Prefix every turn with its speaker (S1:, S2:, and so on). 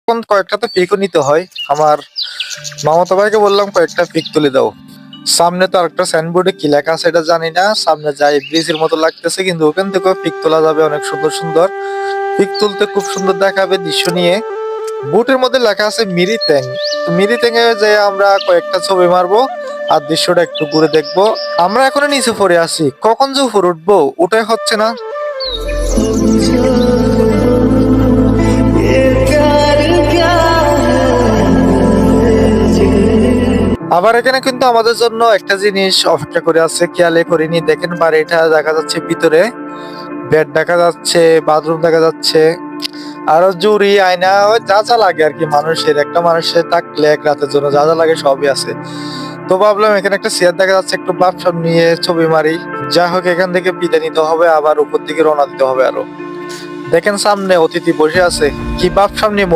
S1: তখন কয়েকটা তো পিকও নিতে হয়। আমার মামাতো ভাইকে বললাম কয়েকটা পিক তুলে দাও। সামনে তো আরেকটা সাইনবোর্ডে কি লেখা আছে এটা জানি না, সামনে যাই ব্রিজের মতো লাগতেছে, কিন্তু ওখান থেকেও পিক তোলা যাবে অনেক সুন্দর সুন্দর। পিক তুলতে খুব সুন্দর দেখাবে দৃশ্য নিয়ে। বুটের মধ্যে লেখা আছে মিরিতেং। মিরিতেং এ যে আমরা কয়েকটা ছবি মারবো আর দৃশ্যটা একটু ঘুরে দেখবো। আমরা এখনো নিচে পড়ে আছি, কখন যে উপরে উঠবো ওটাই হচ্ছে না। আবার এখানে কিন্তু আমাদের জন্য একটা জিনিস অপেক্ষা করে আছে, খেয়ালে করিনি। দেখেন বাড়িটা দেখা যাচ্ছে ভিতরে, বেড দেখা যাচ্ছে, বাথরুম দেখা যাচ্ছে, আরো জুড়ি আয়না ওই যা যা লাগে আর কি, মানুষের একটা মানুষের থাকলে এক রাতের জন্য যা যা লাগে সবই আছে। তো ভাবলাম এখানে একটা চেয়ার দেখা যাচ্ছে, একটু ভাবসাব নিয়ে ছবি মারি। যাই হোক এখান থেকে বিদায় নিতে হবে, আবার উপর দিকে রওনা দিতে হবে আরো। দেখেন সামনে অতিথি বসে আছে, কি ভাবসাব নিয়ে